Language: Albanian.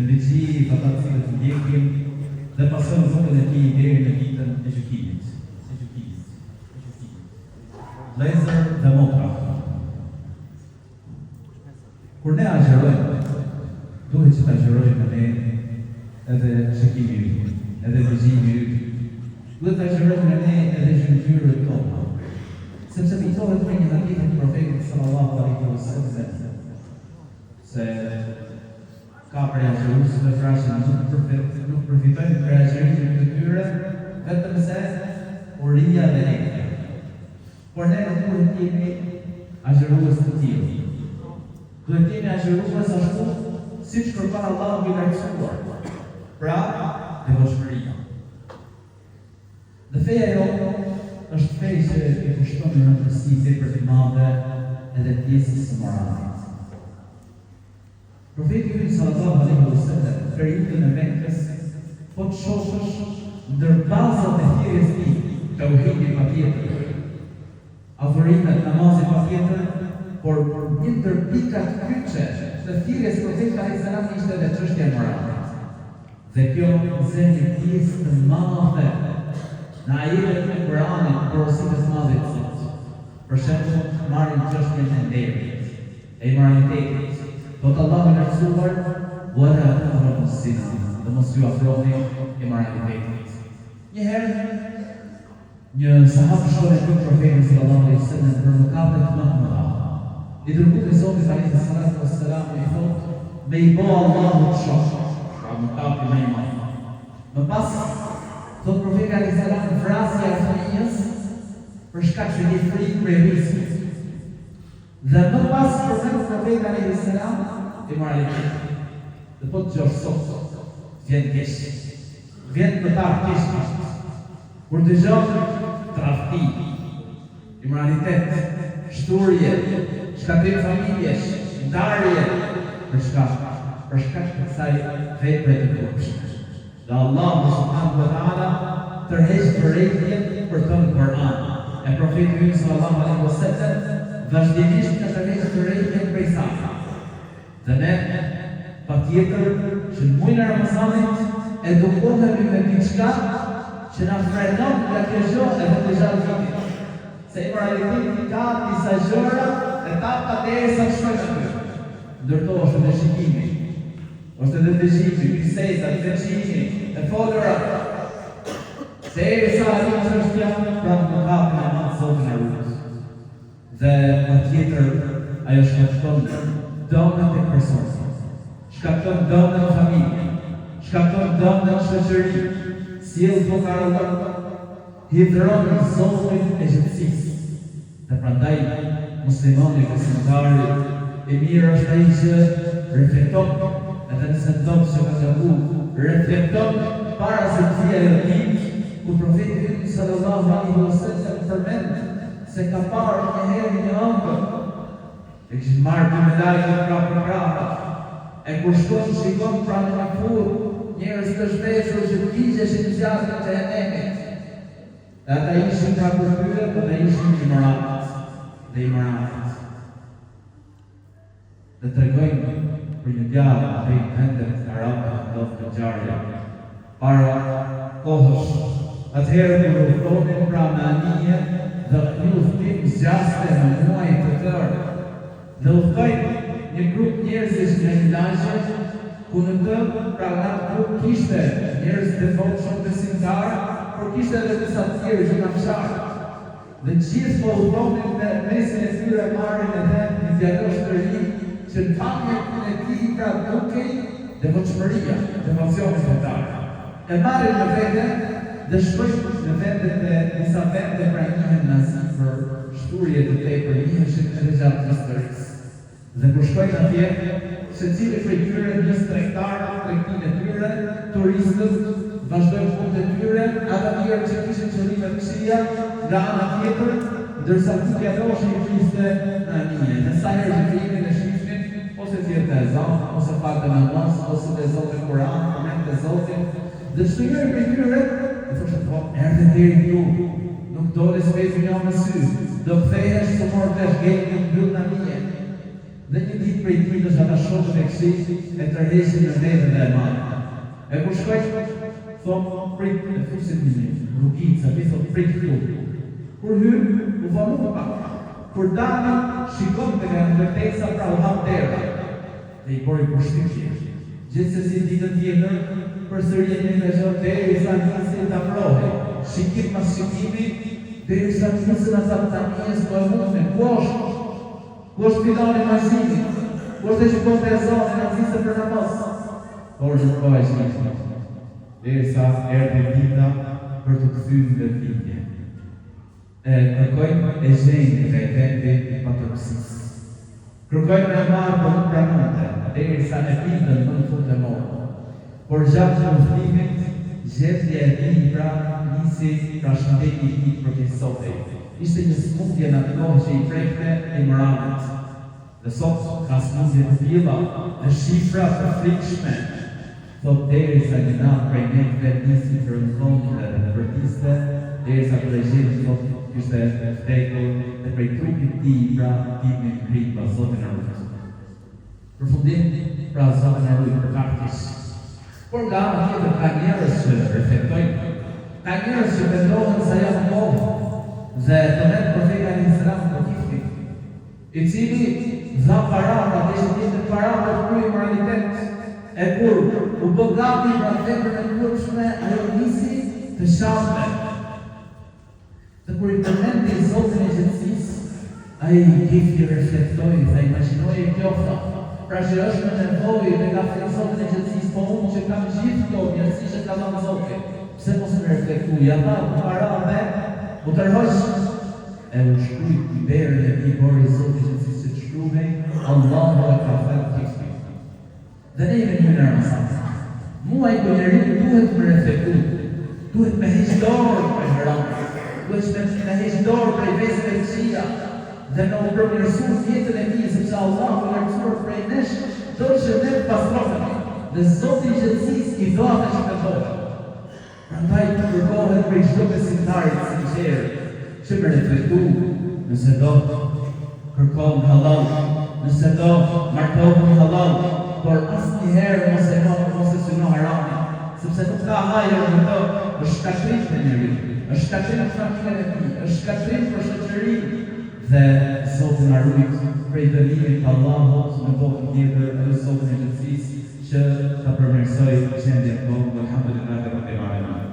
shpëndetësi për ata të cilët ndjekin dhe pasojnë rrugën e tij deri në ditën e gjykimit. Vëllezër dhe motra, kur ne agjerojmë, duhet që të agjerojmë ne edhe shikimi yt, edhe dëgjimi yt, duhet të agjerojmë ne edhe gjymtyrët tona, sepse pitohet për një hadith të profetit sallallahu alaihi wasallam se ka për agjeruesve frasën nuk përfitojnë për agjerimin të tyre vetëm se uria dhe lekja. Por ne nuk duhet të jemi agjerues të tillë. Duhet të jemi agjerues ashtu siç kërkon Allahu i lartësuar. Pra, devotshmëria. Dhe feja jote është fejë që i kushton një rëndësi tepër të madhe edhe pjesës së moralit. Profeti ynë sallallahu alaihi wasallam në periudhën e Mekës, po të shohësh ndër bazat e thirrjes së tij, tauhidi patjetër, adhurimet, namazi patjetër, por një ndër pikat kyçe të thirrjes së Profetit alaihi salam ishte edhe çështja e moralit. Dhe kjo nxjerr një pjesë të madhe në ajetet e Kuranit porositë së madhe të Zotit. Për shembull, marrim çështjen e nderit, e moralitetit. Thotë Allahu i lartësuar, "Wala taqrabu zina", dhe mos ju afroni immoralitetit. Një herë, një sahab shkoi te profeti sallallahu alaihi wasallam për mëkate të mëdha. I dërguari i Zotit alaihi salatu wassalam i thotë, "Me i bë Allahu të shoh", pra mëkati më i madh. Më pas, thotë profeti alaihi salam, vrasja e fëmijës për shkak se një frikë prej rrezikut. Dhe më pas përmend profeti alaihi salam immoralitet. Dhe po të gjosh sot, vjen keq, vjen pëtar keq, kur të gjosh tradhti, immoralitet, shturje, shkatrim familjesh, ndarje, për shkak të kësaj vepre të turpshme. Dhe Allahu subhanahu wa taala tërheq përrejtjen për të në Kur'an. E profeti ynë sallallahu alaihi wasallam vazhdimisht në të rejtë të rejtjen prej safra. Dhe ne, pa tjetër, që në mujnë e Ramazanit edukohemi me diçka që na frenon nga kjo gjë edhe të gjatë vitit. Se immoraliteti ka disa gjëra etapa derisa të shkojnë aty. Ndërto është edhe shikimi, është edhe dëgjimi, biseda, veçimi, e folura. Derisa arrin çështja pra në kapën e madh Zotin e rrugës. Dhe pa tjetër, ajo shkakton dëmet e personit, shkakton dëmet e familje, shkakton dëmet e shoqëri, sjell vokarollar, hidron zonin e gjithësisë. Dhe prandaj muslimani besimtari i mirë është ai që reflekton, edhe nëse thotë që ka gabu, reflekton para se të vijë ditë ku profeti sallallahu alaihi wasallam përmend se ka parë një herë një ëmbël, e kishte marrë dy medalje për krahë, e kur shkon shikon pranë një furrë, njerëz të zhveshur që digjeshin në zjarrin e xhenemit. Dhe ata ishin ka përpyrë, po ata ishin ignorantë. Dhe tregojnë për një djalë prej vendet arabe ndodhë në ngjarje para kohësh. Atëherë kur udhtonin pra në anije dhe një udhtim zgjaste në muaj të tërë. Dhe udhtoi një grup njerëzish në një lagje, ku në të pra në atë grup kishte njerëz devotshëm besimtarë, por kishte edhe disa të tjerë që kanë fsharë. Dhe gjithë po udhtonin në mesin e tyre marrin edhe një djalosh të ri që në familjen e tij pra dukej devotshmëria, devocionet fetare. E marrin në vete dhe shkojnë në vendet e disa vende pra njihen nazi për shturje të tepër, njiheshin edhe gjatë historisë. Dhe kur shkojnë atje, secili prej tyre nis tregtarë, tregtinë e tyre, turistët, vazhdojnë punët e tyre, ata tjerë që kishin qëllime të këqija, nga ana tjetër, ndërsa djaloshin ishte në anije. Në sa herë që krimin e shifnin, ose thjerte ezan, ose falte namaz, ose lexonte Kur'an, përmendte Zotin. Dhe çdo njëri prej tyre i thoshte po, erdhe deri këtu, nuk dole s'pesi një me sy, do kthehesh të morë vesh gejtë në mbyll në anije. Dhe një ditë prej tyre që ata shokët e këtij e tërheqin në vete dhe e marrin. E kur shkoj, thonë prit e fusit një, rrugica, vi thotë prit këtu. Kur hyn, u vanu pak. Kur dani, shikon të nga në vërtesa pra u hap dera. Dhe i bori përshtypje. Gjithsesi ditën tjetër, përsëri e një zot derisa nisi të afrohej. Shikim pas shikimi, derisa nisën ata tanies po e mundën. Ku është finali mazhimit? Ku është që kote e zonë në nëzise për namaz? Por nuk po e shikimi. Derisa erdhi dita për të kthyer në lindje. Kërkojnë e gjenjë nga i vendi i patërpësisë. Kërkojnë me marë për nuk pranonte, derisa e pindën më në fund e morë. Por gjatë të udhëtimit, gjendja e tij pra nisi pra shëndeti i tij përkeqësotej. Ishte një smundje në atë kohë që i prekte Imranit. Dhe sot ka smundje të tilla në shifra të frikshme. Thot derisa një natë prej netëve nisi të rëndonte dhe të vërtiste, derisa për e gjithë thot kishte vdekur dhe prej trupit tij pra ditën e krijimit pa Zotin e rrugës. Përfundim pra Zotin e rrugës për faktis. Por nga ana tjetër ka njerëz që reflektojnë, ka njerëz që mendohen se janë kohë dhe të vetë profeti alayhis salam profeti, i cili dha para pra të ishte para për të kryer moralitet e kur u bë gati pra veprën e kurshme ajo nisi të shahme. Dhe kur i përmendi Zotin e gjithësisë, ai i reflektoi dhe imagjinoi kjo pra që është me nevojë dhe nga fjalë Zotin e gjithësisë, po unë që kam gjithë këto mirësi që ka dhënë Zoti, pse mos më reflektuj ata para dhe u tërhoq e u shkruaj derën e tij bori Zoti i gjithësisë të shkruhej Allahu e ka thënë kështu. Dhe ne jemi në Ramazan. Muaj ku njeriu duhet të reflektojë, duhet me heq dorë për haram. Duhet me heq dorë prej vezëve të këqija dhe në u përmirësuar jetën e tij, sepse Allahu ka mësuar prej nesh do që ne pastrohemi dhe Zoti i gjithësisë i do atë që kërkojmë. Prandaj kërkohet prej çdo besimtari të sinqert që me reflektu nëse do kërkon halal, nëse do martohen halal, por asnjëherë mos e syno haramin, sepse nuk ka hajër në to, është shkatrim për njeriu. Është shkatrim për familjen e tij, është shkatrim për shoqërinë dhe Zoti na ruaj prej dënimit të Allahut në botën tjetër dhe Zotin e gjithësisë që ta përmirësoj gjendjen tonë. Alhamdulillah rabbil alamin.